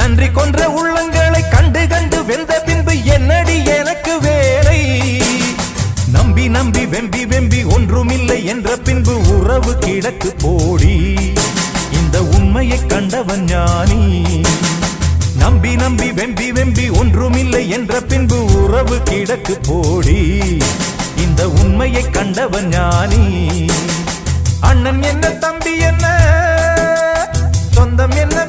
நன்றி கொன்ற உள்ளங்களை கண்டு கண்டு வெந்த பின்பு என்னடி எனக்கு வேலை? நம்பி நம்பி வெம்பி வெம்பி ஒன்றுமில்லை என்ற பின்பு உறவு கிடக்கு போடி. இந்த உண்மையை கண்டவன் ஞானி. நம்பி நம்பி வெம்பி வெம்பி ஒன்றுமில்லை என்ற பின்பு உறவு கிடக்கு போடி. இந்த உண்மையை கண்டவன் ஞானி. அண்ணன் என்ன, தம்பி என்ன, சொந்தம் என்ன,